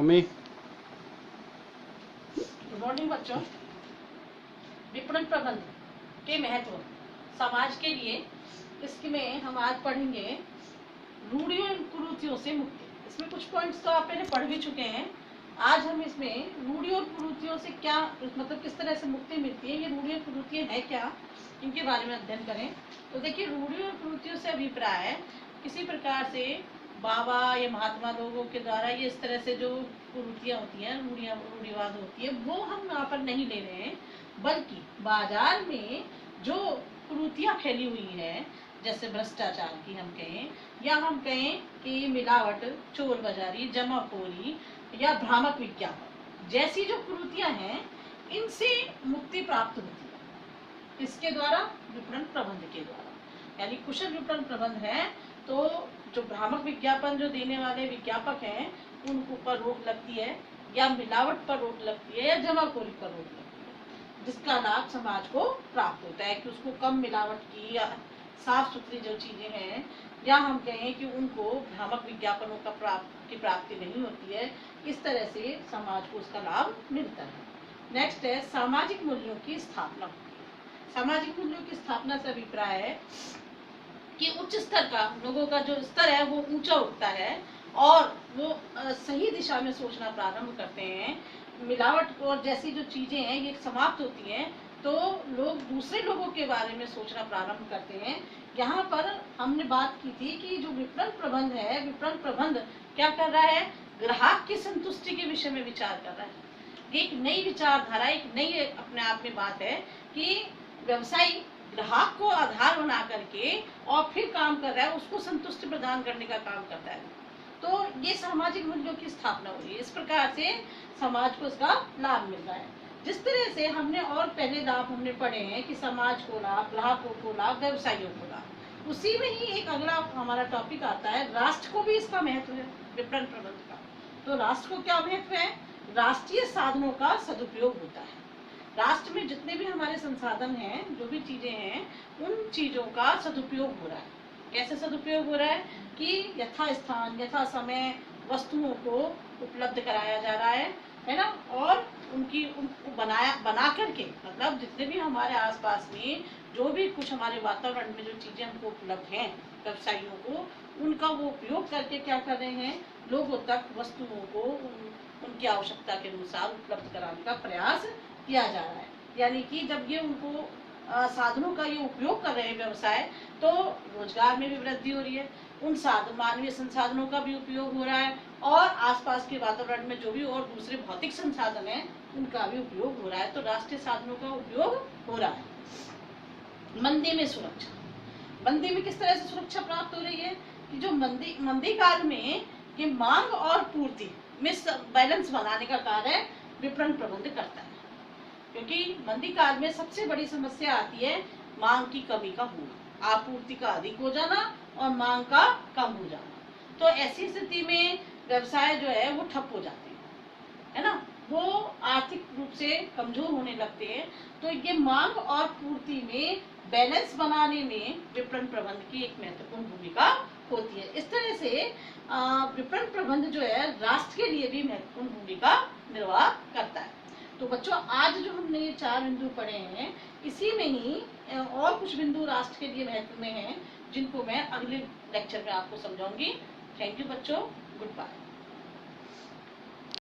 Mummy. Good morning बच्चों। विपणन प्रबंध के महत्व समाज के लिए, इसमें हम आज पढ़ेंगे रूढ़ियों एवं कुरीतियों से मुक्ति। इसमें कुछ पॉइंट्स तो आप पहले पढ़ भी चुके हैं। आज हम इसमें रूढ़ियों और कुरीतियों से क्या मतलब किस तरह से मुक्ति मिलती है, ये रूढ़ियों और कुरीतियां है क्या, इनके बारे में अध्ययन करें। तो देखिए, रूढ़ियों और कुरीतियों से अभिप्राय किसी प्रकार से बाबा या महात्मा लोगों के द्वारा ये इस तरह से जो कुरीतियां होती हैं, रूढ़िवाद होती है, वो हम यहाँ पर नहीं ले रहे हैं, बल्कि बाजार में जो कुरीतियां फैली हुई है, जैसे भ्रष्टाचार की हम कहें, या हम कहें कि मिलावट, चोर बाजारी, जमाखोरी या भ्रामक विज्ञापन जैसी जो कुरीतियां हैं, इनसे मुक्ति प्राप्त होती है। इसके द्वारा, विपणन प्रबंध के द्वारा। यानी कुशल विपणन प्रबंध है तो जो भ्रामक विज्ञापन जो देने वाले विज्ञापक हैं, उनको पर रोक लगती है, या मिलावट पर रोक लगती है, या जमाखोरी पर रोक लगती है, जिसका लाभ समाज को प्राप्त होता है कि उसको कम मिलावट की या साफ सुथरी जो चीजें हैं, या हम कहें कि उनको भ्रामक विज्ञापनों की प्राप्ति नहीं होती है। इस तरह से समाज को उसका लाभ मिलता है। नेक्स्ट है सामाजिक मूल्यों की स्थापना होती है। सामाजिक मूल्यों की स्थापना से अभिप्राय है कि उच्च स्तर का, लोगों का जो स्तर है वो ऊंचा उठता है और वो सही दिशा में सोचना प्रारंभ करते हैं। मिलावट और जैसी जो चीजें हैं ये समाप्त होती हैं, तो लोग दूसरे लोगों के बारे में सोचना प्रारंभ करते हैं। यहाँ पर हमने बात की थी कि जो विपणन प्रबंध है, विपणन प्रबंध क्या कर रहा है, ग्राहक की संतुष्टि के विषय में विचार कर रहा है। एक नई विचारधारा, एक नई अपने आप में बात है कि व्यवसायी ग्राहक को आधार बना करके और फिर काम कर रहा है, उसको संतुष्टि प्रदान करने का काम करता है। तो ये सामाजिक मूल्यों की स्थापना हो रही है। इस प्रकार से समाज को इसका लाभ मिल रहा है। जिस तरह से हमने और पहले लाभ हमने पढ़े हैं कि समाज को लाभ, ग्राहकों को लाभ, व्यवसायियों को लाभ, उसी में ही एक अगला हमारा टॉपिक आता है, राष्ट्र को भी इसका महत्व है विपणन प्रबंध का। तो राष्ट्र को क्या महत्व है, राष्ट्रीय साधनों का सदुपयोग होता है। राष्ट्र में जितने भी हमारे संसाधन हैं, जो भी चीजें हैं, उन चीजों का सदुपयोग हो रहा है। कैसे सदुपयोग हो रहा है कि यथा स्थान, यथा समय वस्तुओं को उपलब्ध कराया जा रहा है ना, और उनको बना करके, मतलब जितने भी हमारे आसपास में जो भी कुछ हमारे वातावरण में जो चीजें हमको उपलब्ध हैं, व्यवसायियों को, उनका वो उपयोग करके क्या कर रहे हैं, लोगों तक वस्तुओं को उनकी आवश्यकता के अनुसार उपलब्ध कराने का प्रयास किया जा रहा है। यानी कि जब ये उनको साधनों का ये उपयोग कर रहे हैं व्यवसाय, तो रोजगार में भी वृद्धि हो रही है, उन मानवीय संसाधनों का भी उपयोग हो रहा है, और आसपास के वातावरण में जो भी और दूसरे भौतिक संसाधन हैं, उनका भी उपयोग हो रहा है। तो राष्ट्रीय साधनों का उपयोग हो रहा है। मंदी में सुरक्षा। मंदी में किस तरह से सुरक्षा प्राप्त हो रही है कि जो मंदी काल में ये मांग और पूर्ति में बैलेंस बनाने का कार्य विपणन प्रबंध करता है। क्योंकि मंदी काल में सबसे बड़ी समस्या आती है मांग की कमी का होना, आपूर्ति का अधिक हो जाना और मांग का कम हो जाना। तो ऐसी स्थिति में व्यवसाय जो है वो ठप हो जाते हैं, है ना, वो आर्थिक रूप से कमजोर होने लगते हैं। तो ये मांग और पूर्ति में बैलेंस बनाने में विपणन प्रबंध की एक महत्वपूर्ण भूमिका होती है। इस तरह से विपणन प्रबंध जो है राष्ट्र के लिए भी महत्वपूर्ण भूमिका निर्वाह करता है। तो बच्चों, आज जो हमने ये 4 बिंदु पढ़े हैं, इसी में ही और कुछ बिंदु राष्ट्र के लिए महत्व में हैं, जिनको मैं अगले लेक्चर में आपको समझाऊंगी। थैंक यू बच्चों, गुड बाय।